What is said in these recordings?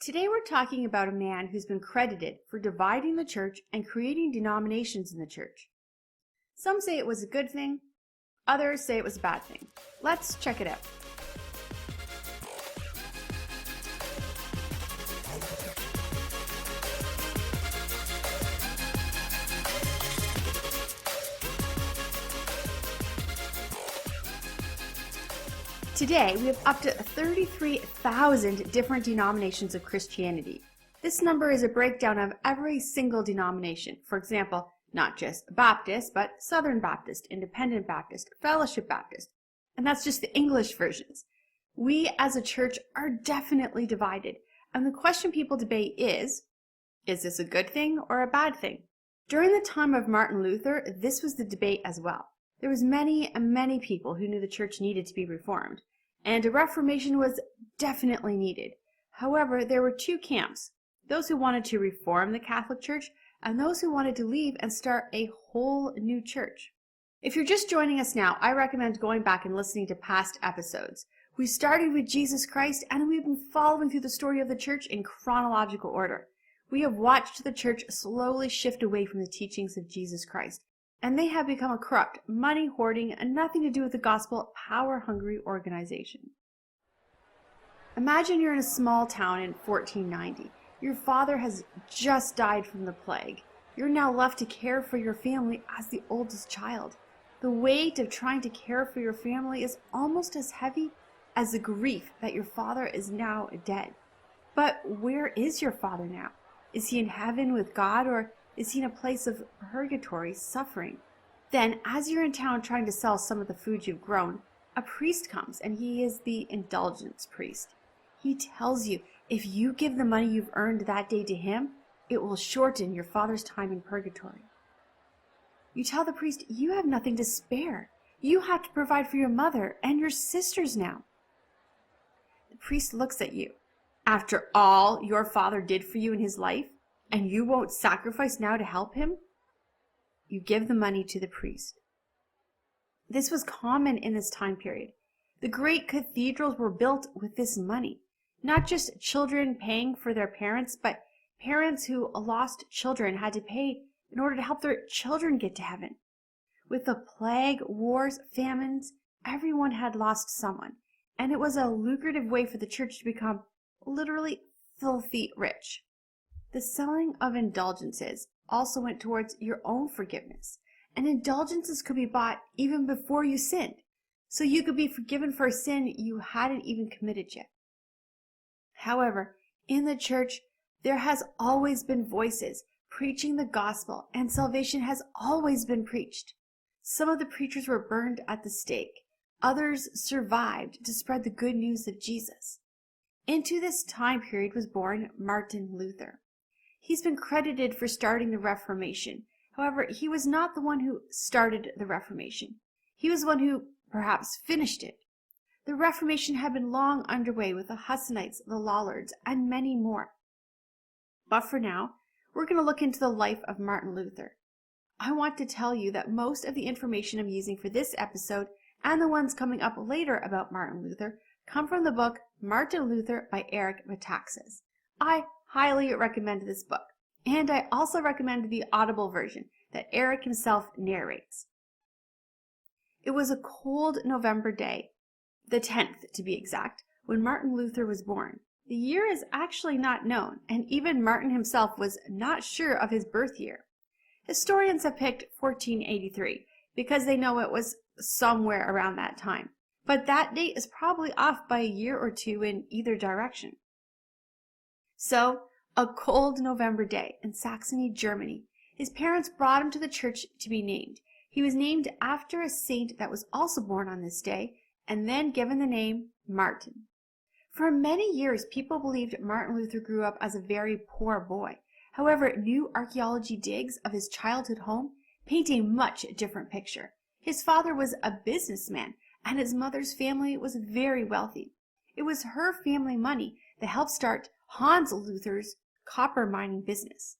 Today we're talking about a man who's been credited for dividing the church and creating denominations in the church. Some say it was a good thing, others say it was a bad thing. Let's check it out. Today, we have up to 33,000 different denominations of Christianity. This number is a breakdown of every single denomination. For example, not just Baptist, but Southern Baptist, Independent Baptist, Fellowship Baptist. And that's just the English versions. We as a church are definitely divided. And the question people debate is this a good thing or a bad thing? During the time of Martin Luther, this was the debate as well. There was many people who knew the church needed to be reformed, and a reformation was definitely needed. However, there were two camps, those who wanted to reform the Catholic Church and those who wanted to leave and start a whole new church. If you're just joining us now, I recommend going back and listening to past episodes. We started with Jesus Christ, and we've been following through the story of the church in chronological order. We have watched the church slowly shift away from the teachings of Jesus Christ, and they have become a corrupt, money-hoarding, and nothing to do with the gospel, power-hungry organization. Imagine you're in a small town in 1490. Your father has just died from the plague. You're now left to care for your family as the oldest child. The weight of trying to care for your family is almost as heavy as the grief that your father is now dead. But where is your father now? Is he in heaven with God, or is he in a place of purgatory suffering? Then, as you're in town trying to sell some of the food you've grown, a priest comes, and he is the indulgence priest. He tells you if you give the money you've earned that day to him, it will shorten your father's time in purgatory. You tell the priest you have nothing to spare. You have to provide for your mother and your sisters now. The priest looks at you. After all your father did for you in his life, and you won't sacrifice now to help him? You give the money to the priest. This was common in this time period. The great cathedrals were built with this money. Not just children paying for their parents, but parents who lost children had to pay in order to help their children get to heaven. With the plague, wars, famines, everyone had lost someone, and it was a lucrative way for the church to become literally filthy rich. The selling of indulgences also went towards your own forgiveness, and indulgences could be bought even before you sinned, so you could be forgiven for a sin you hadn't even committed yet. However, in the church, there has always been voices preaching the gospel, and salvation has always been preached. Some of the preachers were burned at the stake. Others survived to spread the good news of Jesus. Into this time period was born Martin Luther. He's been credited for starting the Reformation. However, he was not the one who started the Reformation. He was the one who perhaps finished it. The Reformation had been long underway with the Hussites, the Lollards, and many more. But for now, we're going to look into the life of Martin Luther. I want to tell you that most of the information I'm using for this episode and the ones coming up later about Martin Luther come from the book Martin Luther by Eric Metaxas. I highly recommend this book, and I also recommend the Audible version that Eric himself narrates. It was a cold November day, the 10th to be exact, when Martin Luther was born. The year is actually not known, and even Martin himself was not sure of his birth year. Historians have picked 1483 because they know it was somewhere around that time, but that date is probably off by a year or two in either direction. So, a cold November day in Saxony, Germany, his parents brought him to the church to be named. He was named after a saint that was also born on this day, and then given the name Martin. For many years, people believed Martin Luther grew up as a very poor boy. However, new archaeology digs of his childhood home paint a much different picture. His father was a businessman, and his mother's family was very wealthy. It was her family money that helped start Hans Luther's copper mining business.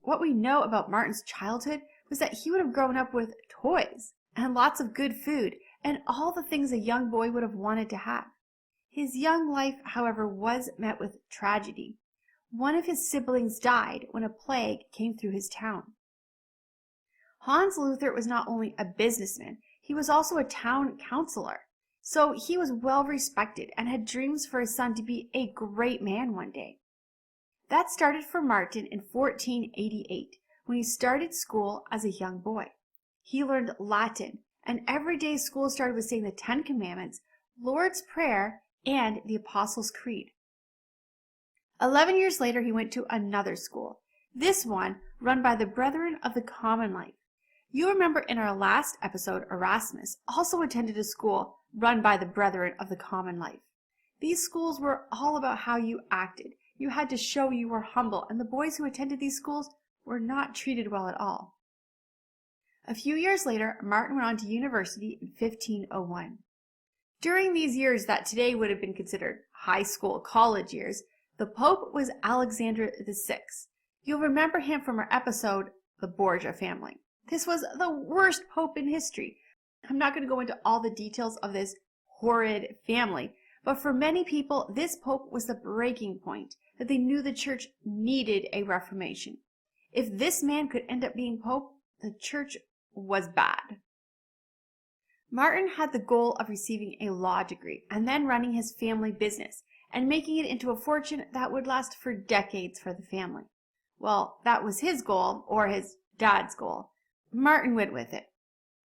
What we know about Martin's childhood was that he would have grown up with toys and lots of good food and all the things a young boy would have wanted to have. His young life, however, was met with tragedy. One of his siblings died when a plague came through his town. Hans Luther was not only a businessman, he was also a town councilor. So he was well respected and had dreams for his son to be a great man one day. That started for Martin in 1488, when he started school as a young boy. He learned Latin, and every day school started with saying the 10 Commandments, Lord's Prayer, and the Apostles' Creed. 11 years later, he went to another school, this one run by the Brethren of the Common Life. You remember in our last episode, Erasmus also attended a school run by the Brethren of the Common Life. These schools were all about how you acted. You had to show you were humble, and the boys who attended these schools were not treated well at all. A few years later, Martin went on to university in 1501. During these years that today would have been considered high school, college years, the Pope was Alexander VI. You'll remember him from our episode, The Borgia Family. This was the worst pope in history. I'm not going to go into all the details of this horrid family, but for many people, this pope was the breaking point, that they knew the church needed a reformation. If this man could end up being pope, the church was bad. Martin had the goal of receiving a law degree and then running his family business and making it into a fortune that would last for decades for the family. Well, that was his goal, or his dad's goal. Martin went with it.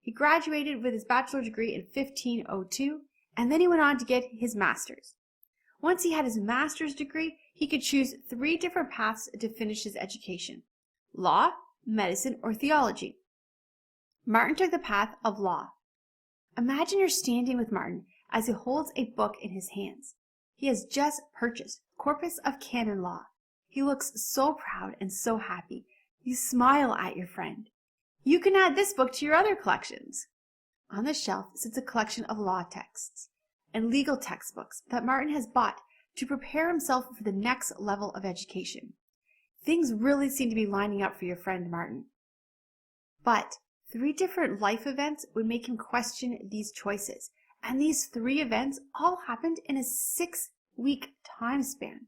He graduated with his bachelor's degree in 1502, and then he went on to get his master's. Once he had his master's degree, he could choose 3 different paths to finish his education: law, medicine, or theology. Martin took the path of law. Imagine you're standing with Martin as he holds a book in his hands. He has just purchased Corpus of Canon Law. He looks so proud and so happy. You smile at your friend. You can add this book to your other collections. On the shelf sits a collection of law texts and legal textbooks that Martin has bought to prepare himself for the next level of education. Things really seem to be lining up for your friend Martin. But 3 different life events would make him question these choices, and these 3 events all happened in a 6-week time span.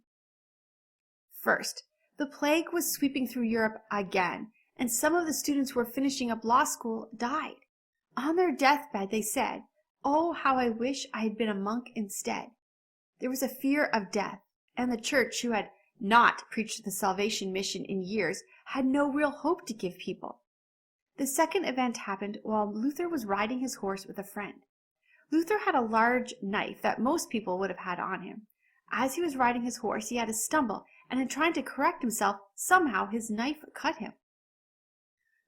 First, the plague was sweeping through Europe again, and some of the students who were finishing up law school died. On their deathbed, they said, "Oh, how I wish I had been a monk instead." There was a fear of death, and the church, who had not preached the salvation mission in years, had no real hope to give people. The second event happened while Luther was riding his horse with a friend. Luther had a large knife that most people would have had on him. As he was riding his horse, he had a stumble, and in trying to correct himself, somehow his knife cut him.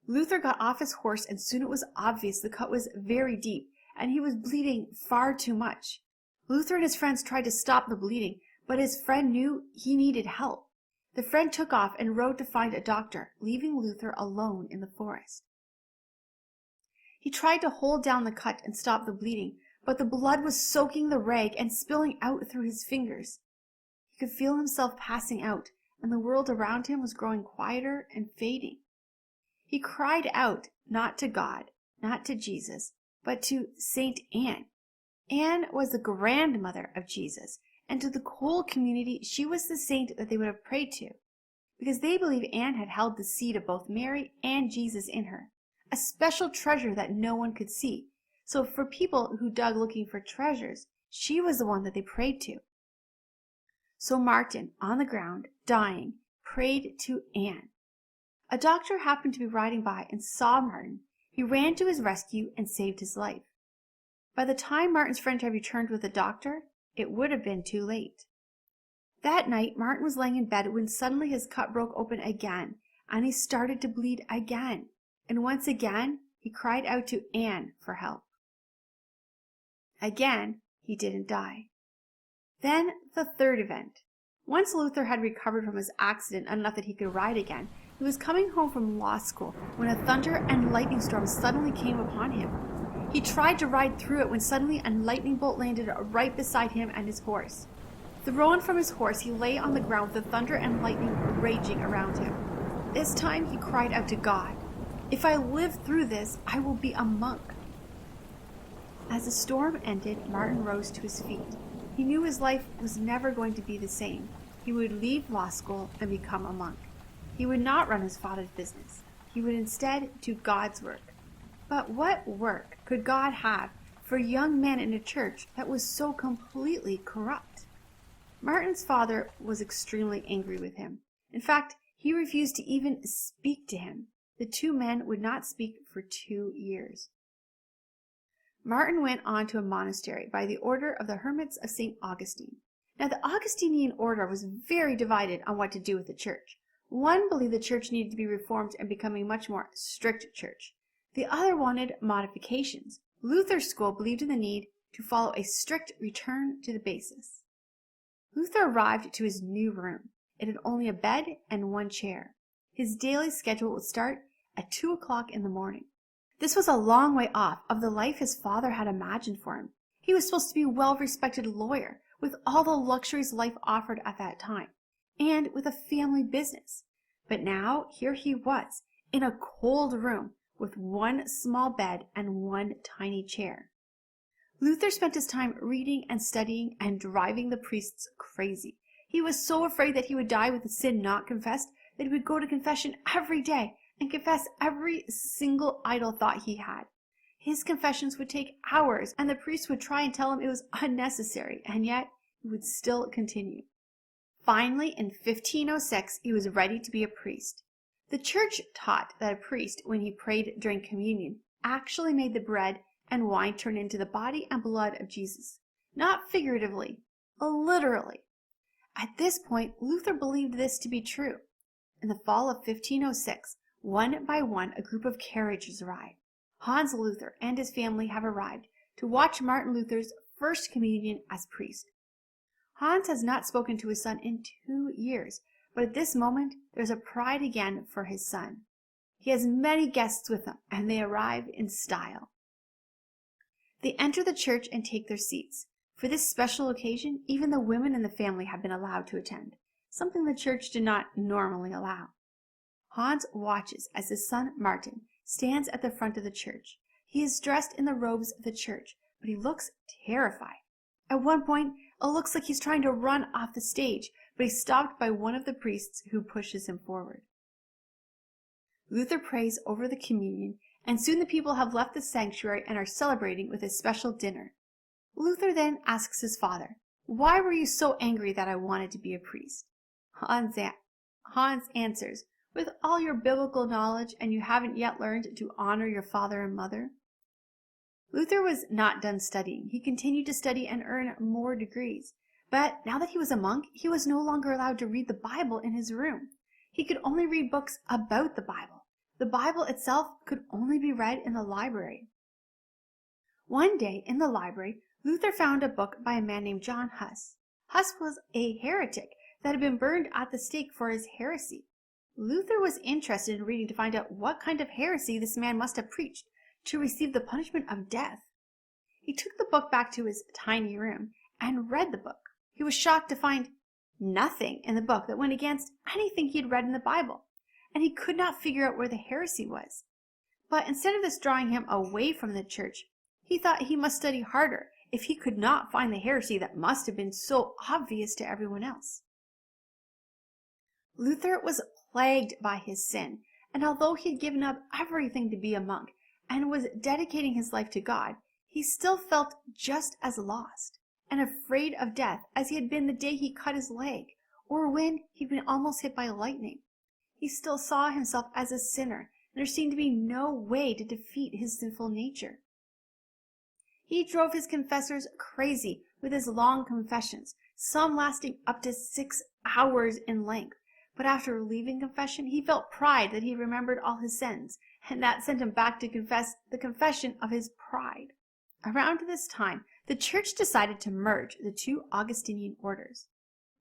Luther got off his horse, and soon it was obvious the cut was very deep, and he was bleeding far too much. Luther and his friends tried to stop the bleeding, but his friend knew he needed help. The friend took off and rode to find a doctor, leaving Luther alone in the forest. He tried to hold down the cut and stop the bleeding, but the blood was soaking the rag and spilling out through his fingers. He could feel himself passing out, and the world around him was growing quieter and fading. He cried out, not to God, not to Jesus, but to Saint Anne. Anne was the grandmother of Jesus, and to the whole community she was the saint that they would have prayed to, because they believed Anne had held the seed of both Mary and Jesus in her, a special treasure that no one could see. So for people who dug looking for treasures, she was the one that they prayed to. So Martin, on the ground, dying, prayed to Anne. A doctor happened to be riding by and saw Martin. He ran to his rescue and saved his life. By the time Martin's friend had returned with the doctor, it would have been too late. That night, Martin was laying in bed when suddenly his cut broke open again, and he started to bleed again. And once again, he cried out to Anne for help. Again, he didn't die. Then the third event. Once Luther had recovered from his accident enough that he could ride again, he was coming home from law school when a thunder and lightning storm suddenly came upon him. He tried to ride through it when suddenly a lightning bolt landed right beside him and his horse. Thrown from his horse, he lay on the ground with the thunder and lightning raging around him. This time he cried out to God, "If I live through this, I will be a monk." As the storm ended, Martin rose to his feet. He knew his life was never going to be the same. he would leave law school and become a monk. He would not run his father's business. He would instead do God's work. But what work could God have for a young man in a church that was so completely corrupt? Martin's father was extremely angry with him. In fact, he refused to even speak to him. The two men would not speak for 2 years. Martin went on to a monastery by the order of the Hermits of St. Augustine. Now, the Augustinian order was very divided on what to do with the church. One believed the church needed to be reformed and become a much more strict church. The other wanted modifications. Luther's school believed in the need to follow a strict return to the basis. Luther arrived to his new room. It had only a bed and 1 chair. His daily schedule would start at 2 o'clock in the morning. This was a long way off of the life his father had imagined for him. He was supposed to be a well-respected lawyer with all the luxuries life offered at that time, and with a family business. But now here he was, in a cold room with 1 small bed and 1 tiny chair. Luther spent his time reading and studying and driving the priests crazy. He was so afraid that he would die with a sin not confessed that he would go to confession every day and confess every single idle thought he had. His confessions would take hours, and the priest would try and tell him it was unnecessary, and yet he would still continue. Finally, in 1506, he was ready to be a priest. The church taught that a priest, when he prayed during communion, actually made the bread and wine turn into the body and blood of Jesus. Not figuratively, literally. At this point, Luther believed this to be true. In the fall of 1506, one by one, a group of carriages arrived. Hans Luther and his family have arrived to watch Martin Luther's first communion as priest. Hans has not spoken to his son in 2 years, but at this moment there's a pride again for his son. He has many guests with him, and they arrive in style. They enter the church and take their seats. For this special occasion, even the women in the family have been allowed to attend, something the church did not normally allow. Hans watches as his son Martin stands at the front of the church. He is dressed in the robes of the church, but he looks terrified. At one point, it looks like he's trying to run off the stage, but he's stopped by one of the priests who pushes him forward. Luther prays over the communion, and soon the people have left the sanctuary and are celebrating with a special dinner. Luther then asks his father, "Why were you so angry that I wanted to be a priest?" Hans answers, "With all your biblical knowledge, and you haven't yet learned to honor your father and mother?" Luther was not done studying. He continued to study and earn more degrees. But now that he was a monk, he was no longer allowed to read the Bible in his room. He could only read books about the Bible. The Bible itself could only be read in the library. One day in the library, Luther found a book by a man named John Huss. Huss was a heretic that had been burned at the stake for his heresy. Luther was interested in reading to find out what kind of heresy this man must have preached to receive the punishment of death. He took the book back to his tiny room and read the book. He was shocked to find nothing in the book that went against anything he had read in the Bible, and he could not figure out where the heresy was. But instead of this drawing him away from the church, he thought he must study harder if he could not find the heresy that must have been so obvious to everyone else. Luther was plagued by his sin, and although he had given up everything to be a monk and was dedicating his life to God, he still felt just as lost and afraid of death as he had been the day he cut his leg, or when he'd been almost hit by lightning. He still saw himself as a sinner, and there seemed to be no way to defeat his sinful nature. He drove his confessors crazy with his long confessions, some lasting up to 6 hours in length. But after leaving confession, he felt pride that he remembered all his sins, and that sent him back to confess the confession of his pride. Around this time, the church decided to merge the 2 Augustinian orders.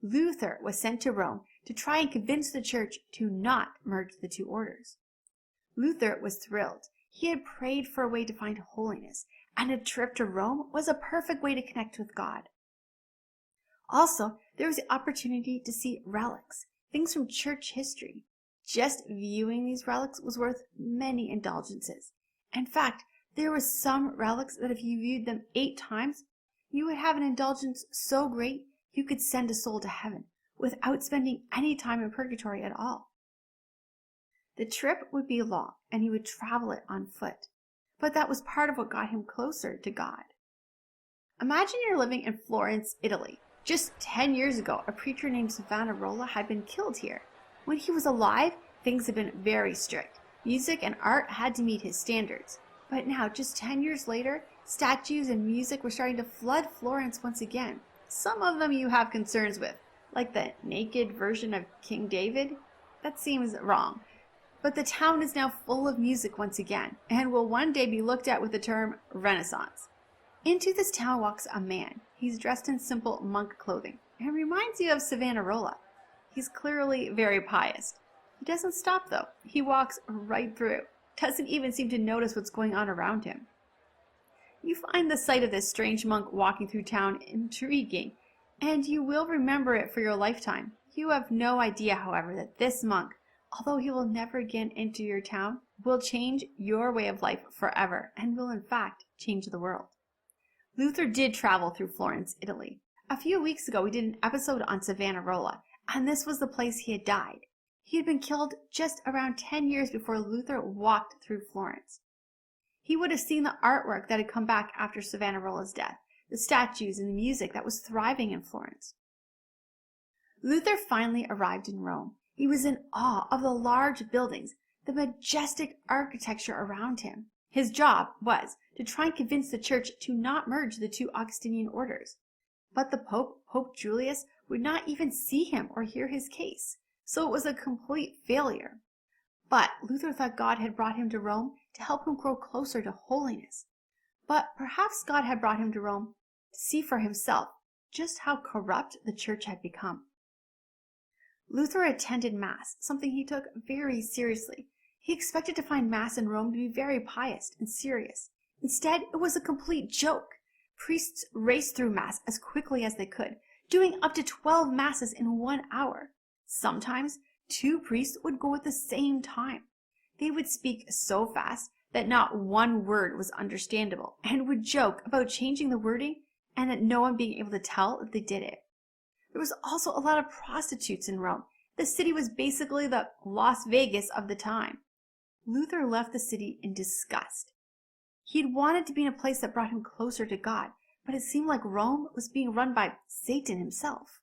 Luther was sent to Rome to try and convince the church to not merge the 2 orders. Luther was thrilled. He had prayed for a way to find holiness, and a trip to Rome was a perfect way to connect with God. Also, there was the opportunity to see relics, things from church history. Just viewing these relics was worth many indulgences. In fact, there were some relics that if you viewed them 8 times, you would have an indulgence so great you could send a soul to heaven, without spending any time in purgatory at all. The trip would be long, and he would travel it on foot, but that was part of what got him closer to God. Imagine you're living in Florence, Italy. Just 10 years ago, a preacher named Savonarola had been killed here. When he was alive, things had been very strict. Music and art had to meet his standards. But now, just 10 years later, statues and music were starting to flood Florence once again. Some of them you have concerns with, like the naked version of King David. That seems wrong. But the town is now full of music once again, and will one day be looked at with the term Renaissance. Into this town walks a man. He's dressed in simple monk clothing, and reminds you of Savonarola. He's clearly very pious. He doesn't stop though. He walks right through. Doesn't even seem to notice what's going on around him. You find the sight of this strange monk walking through town intriguing, and you will remember it for your lifetime. You have no idea, however, that this monk, although he will never again enter your town, will change your way of life forever, and will in fact change the world. Luther did travel through Florence, Italy. A few weeks ago we did an episode on Savonarola, and this was the place he had died. He had been killed just around 10 years before Luther walked through Florence. He would have seen the artwork that had come back after Savonarola's death, the statues and the music that was thriving in Florence. Luther finally arrived in Rome. He was in awe of the large buildings, the majestic architecture around him. His job was to try and convince the church to not merge the two Augustinian orders. But the Pope, Pope Julius, would not even see him or hear his case, so it was a complete failure. But Luther thought God had brought him to Rome to help him grow closer to holiness. But perhaps God had brought him to Rome to see for himself just how corrupt the church had become. Luther attended Mass, something he took very seriously. He expected to find Mass in Rome to be very pious and serious. Instead, it was a complete joke. Priests raced through Mass as quickly as they could, doing up to 12 Masses in 1 hour. Sometimes, 2 priests would go at the same time. They would speak so fast that not one word was understandable, and would joke about changing the wording and that no one being able to tell if they did it. There was also a lot of prostitutes in Rome. The city was basically the Las Vegas of the time. Luther left the city in disgust. He had wanted to be in a place that brought him closer to God, but it seemed like Rome was being run by Satan himself.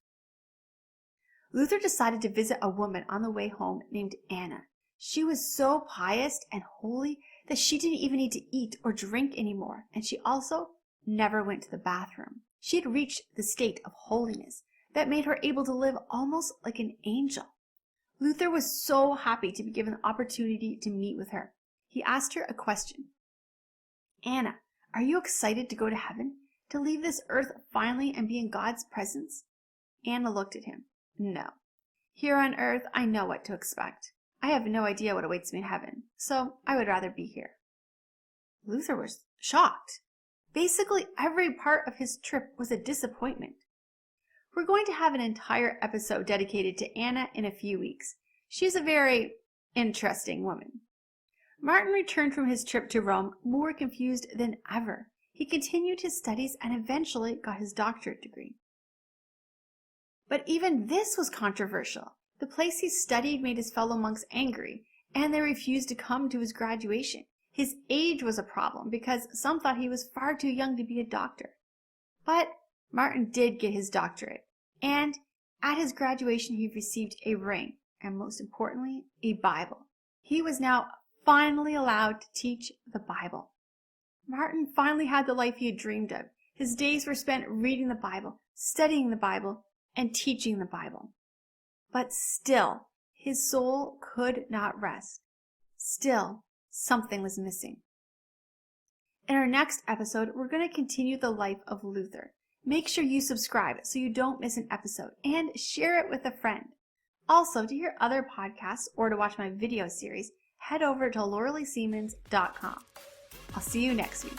Luther decided to visit a woman on the way home named Anna. She was so pious and holy that she didn't even need to eat or drink anymore, and she also never went to the bathroom. She had reached the state of holiness that made her able to live almost like an angel. Luther was so happy to be given the opportunity to meet with her. He asked her a question. Anna, are you excited to go to heaven? To leave this earth finally and be in God's presence? Anna looked at him. No. Here on earth, I know what to expect. I have no idea what awaits me in heaven, so I would rather be here. Luther was shocked. Basically, every part of his trip was a disappointment. We're going to have an entire episode dedicated to Anna in a few weeks. She's a very interesting woman. Martin returned from his trip to Rome more confused than ever. He continued his studies and eventually got his doctorate degree. But even this was controversial. The place he studied made his fellow monks angry, and they refused to come to his graduation. His age was a problem because some thought he was far too young to be a doctor. But Martin did get his doctorate, and at his graduation he received a ring, and most importantly, a Bible. He was now finally allowed to teach the Bible. Martin finally had the life he had dreamed of. His days were spent reading the Bible, studying the Bible, and teaching the Bible. But still, his soul could not rest. Still, something was missing. In our next episode, we're going to continue the life of Luther. Make sure you subscribe so you don't miss an episode, and share it with a friend. Also, to hear other podcasts or to watch my video series, head over to lauraleesiemens.com. I'll see you next week.